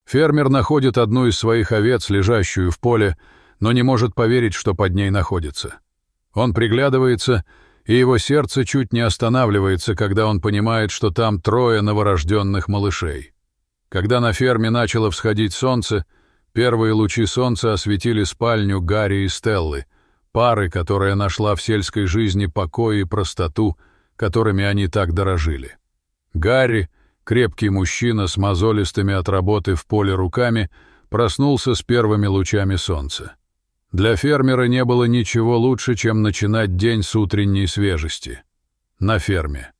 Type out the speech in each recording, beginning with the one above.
Фермер находит одну из своих овец, лежащую в поле, но не может поверить, что под ней находится. Он приглядывается, и его сердце чуть не останавливается, когда он понимает, что там 3 новорожденных малышей. Когда на ферме начало всходить солнце, первые лучи солнца осветили спальню Гарри и Стеллы, пары, которая нашла в сельской жизни покой и простоту, которыми они так дорожили. Гарри, крепкий мужчина с мозолистыми от работы в поле руками, проснулся с первыми лучами солнца. Для фермера не было ничего лучше, чем начинать день с утренней свежести. На ферме.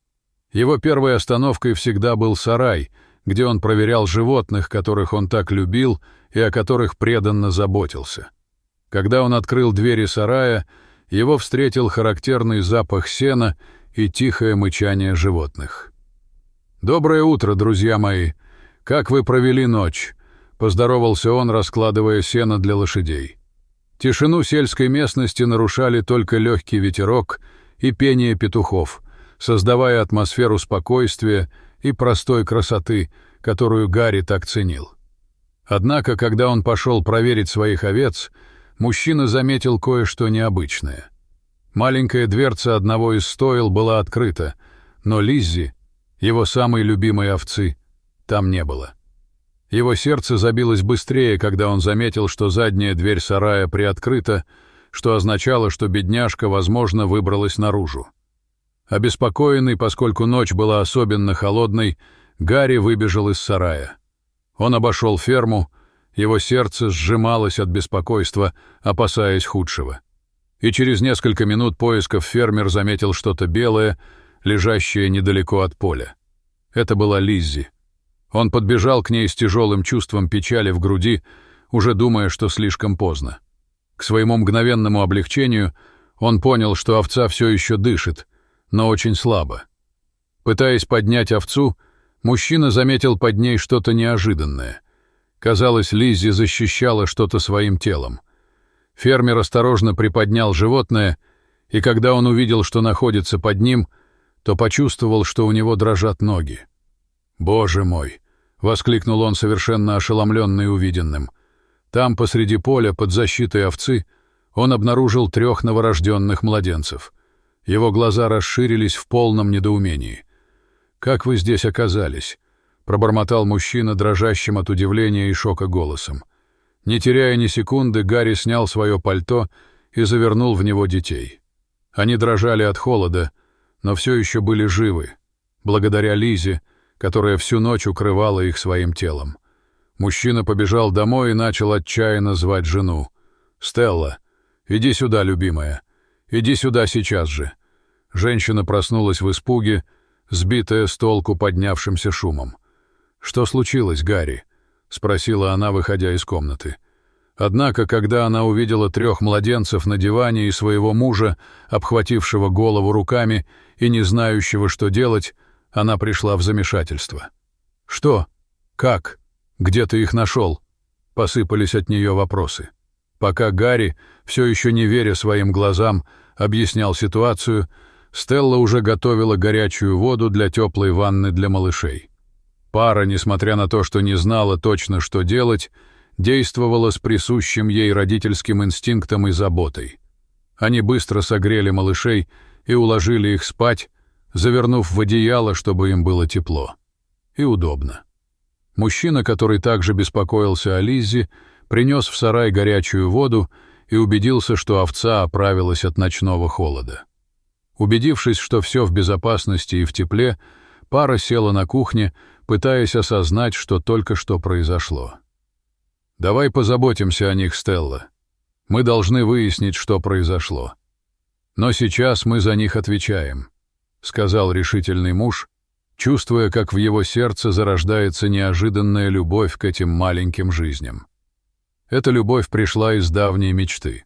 Его первой остановкой всегда был сарай, где он проверял животных, которых он так любил и о которых преданно заботился. Когда он открыл двери сарая, его встретил характерный запах сена и тихое мычание животных. «Доброе утро, друзья мои! Как вы провели ночь?» — поздоровался он, раскладывая сено для лошадей. Тишину сельской местности нарушали только легкий ветерок и пение петухов, создавая атмосферу спокойствия и простой красоты, которую Гарри так ценил. Однако, когда он пошел проверить своих овец, мужчина заметил кое-что необычное. Маленькая дверца одного из стойл была открыта, но Лиззи, его самой любимой овцы, там не было. Его сердце забилось быстрее, когда он заметил, что задняя дверь сарая приоткрыта, что означало, что бедняжка, возможно, выбралась наружу. Обеспокоенный, поскольку ночь была особенно холодной, Гарри выбежал из сарая. Он обошел ферму, его сердце сжималось от беспокойства, опасаясь худшего. И через несколько минут поисков фермер заметил что-то белое, лежащее недалеко от поля. Это была Лиззи. Он подбежал к ней с тяжелым чувством печали в груди, уже думая, что слишком поздно. К своему мгновенному облегчению он понял, что овца все еще дышит, но очень слабо. Пытаясь поднять овцу, мужчина заметил под ней что-то неожиданное. Казалось, Лиззи защищала что-то своим телом. Фермер осторожно приподнял животное, и когда он увидел, что находится под ним, то почувствовал, что у него дрожат ноги. «Боже мой!» — воскликнул он, совершенно ошеломленный увиденным. Там, посреди поля, под защитой овцы, он обнаружил 3 новорожденных младенцев. Его глаза расширились в полном недоумении. «Как вы здесь оказались?» — пробормотал мужчина, дрожащим от удивления и шока голосом. Не теряя ни секунды, Гарри снял свое пальто и завернул в него детей. Они дрожали от холода, но все еще были живы, благодаря Лизе, которая всю ночь укрывала их своим телом. Мужчина побежал домой и начал отчаянно звать жену. «Стелла, иди сюда, любимая. Иди сюда сейчас же». Женщина проснулась в испуге, сбитая с толку поднявшимся шумом. «Что случилось, Гарри?» — спросила она, выходя из комнаты. Однако, когда она увидела 3 младенцев на диване и своего мужа, обхватившего голову руками и не знающего, что делать, она пришла в замешательство. «Что? Как? Где ты их нашел?» — посыпались от нее вопросы. Пока Гарри, все еще не веря своим глазам, объяснял ситуацию, Стелла уже готовила горячую воду для теплой ванны для малышей. Пара, несмотря на то, что не знала точно, что делать, действовала с присущим ей родительским инстинктом и заботой. Они быстро согрели малышей и уложили их спать, завернув в одеяло, чтобы им было тепло и удобно. Мужчина, который также беспокоился о Лиззи, принес в сарай горячую воду и убедился, что овца оправилась от ночного холода. Убедившись, что все в безопасности и в тепле, пара села на кухне, пытаясь осознать, что только что произошло. «Давай позаботимся о них, Стелла. Мы должны выяснить, что произошло. Но сейчас мы за них отвечаем», — сказал решительный муж, чувствуя, как в его сердце зарождается неожиданная любовь к этим маленьким жизням. Эта любовь пришла из давней мечты.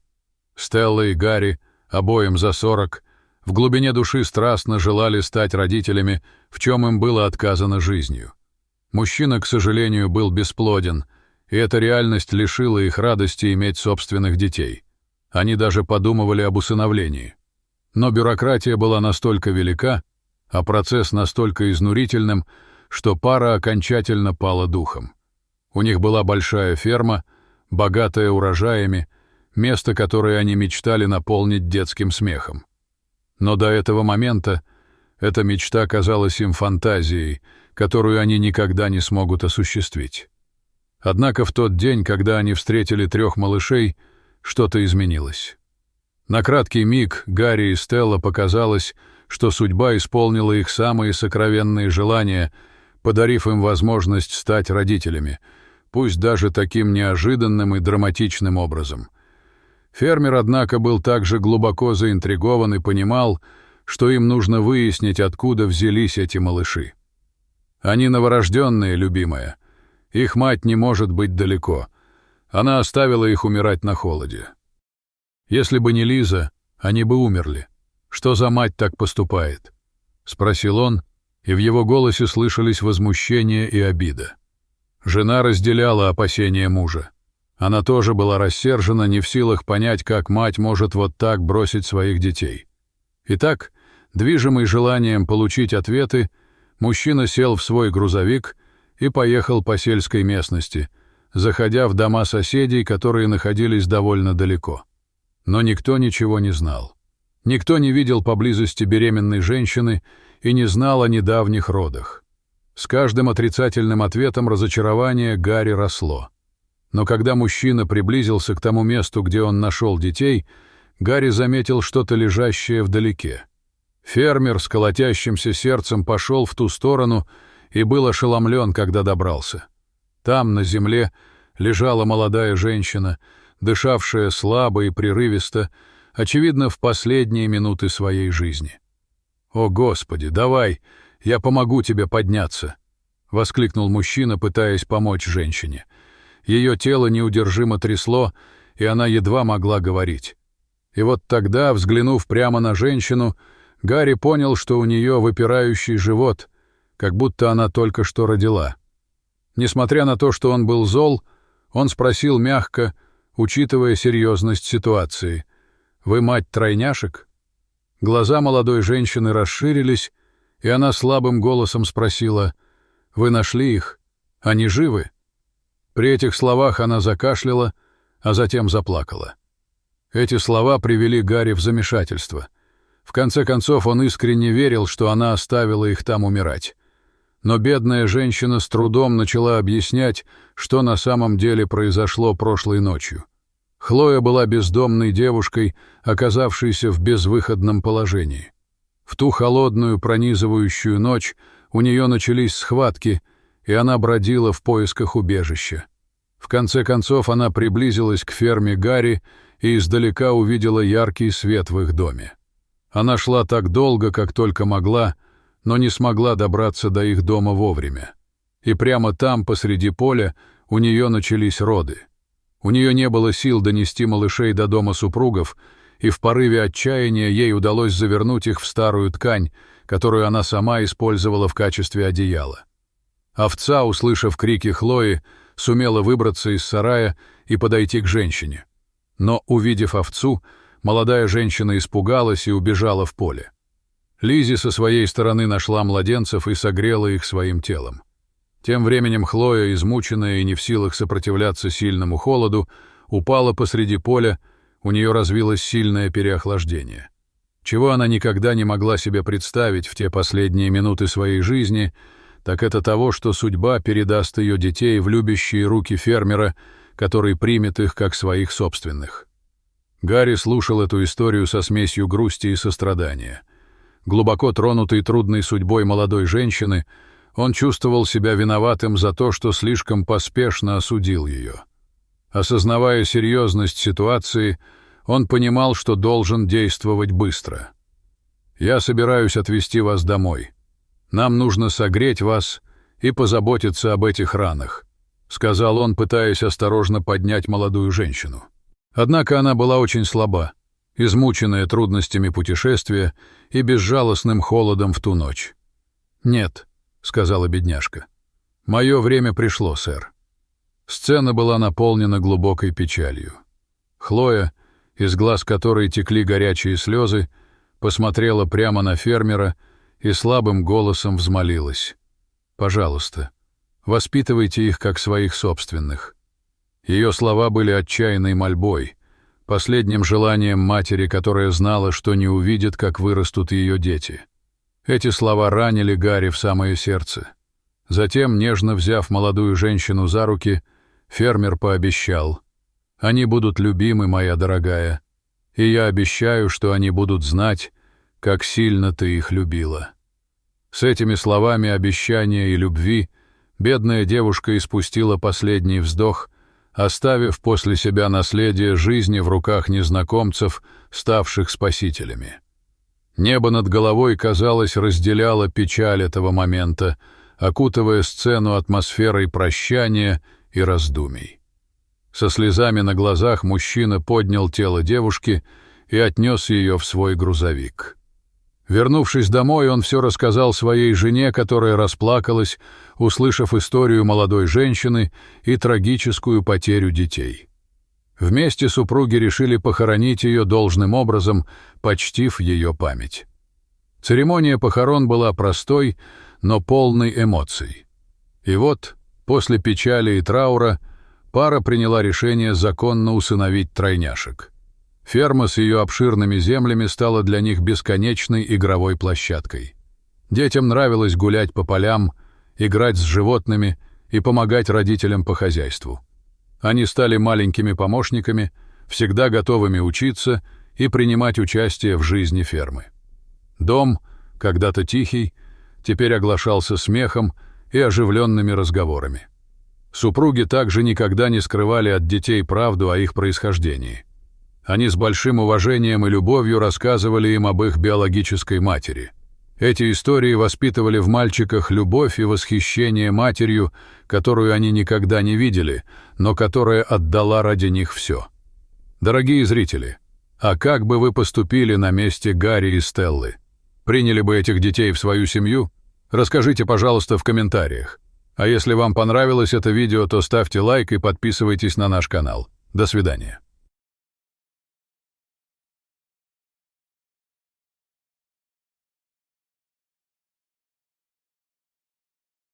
Стелла и Гарри, обоим за 40, в глубине души страстно желали стать родителями, в чем им было отказано жизнью. Мужчина, к сожалению, был бесплоден, и эта реальность лишила их радости иметь собственных детей. Они даже подумывали об усыновлении. Но бюрократия была настолько велика, а процесс настолько изнурительным, что пара окончательно пала духом. У них была большая ферма, богатая урожаями, место, которое они мечтали наполнить детским смехом. Но до этого момента эта мечта казалась им фантазией, которую они никогда не смогут осуществить. Однако в тот день, когда они встретили 3 малышей, что-то изменилось. На краткий миг Гарри и Стелла показалось, что судьба исполнила их самые сокровенные желания, подарив им возможность стать родителями, пусть даже таким неожиданным и драматичным образом. Фермер, однако, был также глубоко заинтригован и понимал, что им нужно выяснить, откуда взялись эти малыши. Они новорожденные, любимая. Их мать не может быть далеко. Она оставила их умирать на холоде. Если бы не Лиза, они бы умерли. Что за мать так поступает? Спросил он, и в его голосе слышались возмущение и обида. Жена разделяла опасения мужа. Она тоже была рассержена, не в силах понять, как мать может вот так бросить своих детей. Итак, движимый желанием получить ответы, мужчина сел в свой грузовик и поехал по сельской местности, заходя в дома соседей, которые находились довольно далеко. Но никто ничего не знал. Никто не видел поблизости беременной женщины и не знал о недавних родах. С каждым отрицательным ответом разочарование Гарри росло. Но когда мужчина приблизился к тому месту, где он нашел детей, Гарри заметил что-то лежащее вдалеке. Фермер с колотящимся сердцем пошел в ту сторону и был ошеломлен, когда добрался. Там, на земле, лежала молодая женщина, дышавшая слабо и прерывисто, очевидно, в последние минуты своей жизни. «О, Господи, давай, я помогу тебе подняться!» — воскликнул мужчина, пытаясь помочь женщине. Ее тело неудержимо трясло, и она едва могла говорить. И вот тогда, взглянув прямо на женщину, Гарри понял, что у нее выпирающий живот, как будто она только что родила. Несмотря на то, что он был зол, он спросил мягко, учитывая серьезность ситуации: «Вы мать тройняшек?» Глаза молодой женщины расширились, и она слабым голосом спросила: «Вы нашли их? Они живы?» При этих словах она закашляла, а затем заплакала. Эти слова привели Гарри в замешательство. В конце концов, он искренне верил, что она оставила их там умирать. Но бедная женщина с трудом начала объяснять, что на самом деле произошло прошлой ночью. Хлоя была бездомной девушкой, оказавшейся в безвыходном положении. В ту холодную, пронизывающую ночь у нее начались схватки, и она бродила в поисках убежища. В конце концов она приблизилась к ферме Гарри и издалека увидела яркий свет в их доме. Она шла так долго, как только могла, но не смогла добраться до их дома вовремя. И прямо там, посреди поля, у нее начались роды. У нее не было сил донести малышей до дома супругов, и в порыве отчаяния ей удалось завернуть их в старую ткань, которую она сама использовала в качестве одеяла. Овца, услышав крики Хлои, сумела выбраться из сарая и подойти к женщине. Но, увидев овцу, молодая женщина испугалась и убежала в поле. Лиззи со своей стороны нашла младенцев и согрела их своим телом. Тем временем Хлоя, измученная и не в силах сопротивляться сильному холоду, упала посреди поля, у нее развилось сильное переохлаждение. Чего она никогда не могла себе представить в те последние минуты своей жизни, так это того, что судьба передаст ее детей в любящие руки фермера, который примет их как своих собственных. Гарри слушал эту историю со смесью грусти и сострадания. Глубоко тронутый трудной судьбой молодой женщины, он чувствовал себя виноватым за то, что слишком поспешно осудил ее. Осознавая серьезность ситуации, он понимал, что должен действовать быстро. «Я собираюсь отвезти вас домой. Нам нужно согреть вас и позаботиться об этих ранах», — сказал он, пытаясь осторожно поднять молодую женщину. Однако она была очень слаба, измученная трудностями путешествия и безжалостным холодом в ту ночь. «Нет», — сказала бедняжка, — «мое время пришло, сэр». Сцена была наполнена глубокой печалью. Хлоя, из глаз которой текли горячие слезы, посмотрела прямо на фермера и слабым голосом взмолилась: «Пожалуйста, Воспитывайте их как своих собственных». Ее слова были отчаянной мольбой, последним желанием матери, которая знала, что не увидит, как вырастут ее дети. Эти слова ранили Гарри в самое сердце. Затем, нежно взяв молодую женщину за руки, фермер пообещал: «Они будут любимы, моя дорогая, и я обещаю, что они будут знать, как сильно ты их любила». С этими словами обещания и любви бедная девушка испустила последний вздох, оставив после себя наследие жизни в руках незнакомцев, ставших спасителями. Небо над головой, казалось, разделяло печаль этого момента, окутывая сцену атмосферой прощания и раздумий. Со слезами на глазах мужчина поднял тело девушки и отнес ее в свой грузовик. Вернувшись домой, он все рассказал своей жене, которая расплакалась, услышав историю молодой женщины и трагическую потерю детей. Вместе супруги решили похоронить ее должным образом, почтив ее память. Церемония похорон была простой, но полной эмоций. И вот, после печали и траура, пара приняла решение законно усыновить тройняшек. Ферма с ее обширными землями стала для них бесконечной игровой площадкой. Детям нравилось гулять по полям, играть с животными и помогать родителям по хозяйству. Они стали маленькими помощниками, всегда готовыми учиться и принимать участие в жизни фермы. Дом, когда-то тихий, теперь оглашался смехом и оживленными разговорами. Супруги также никогда не скрывали от детей правду о их происхождении. Они с большим уважением и любовью рассказывали им об их биологической матери. Эти истории воспитывали в мальчиках любовь и восхищение матерью, которую они никогда не видели, но которая отдала ради них все. Дорогие зрители, а как бы вы поступили на месте Гарри и Стеллы? Приняли бы этих детей в свою семью? Расскажите, пожалуйста, в комментариях. А если вам понравилось это видео, то ставьте лайк и подписывайтесь на наш канал. До свидания.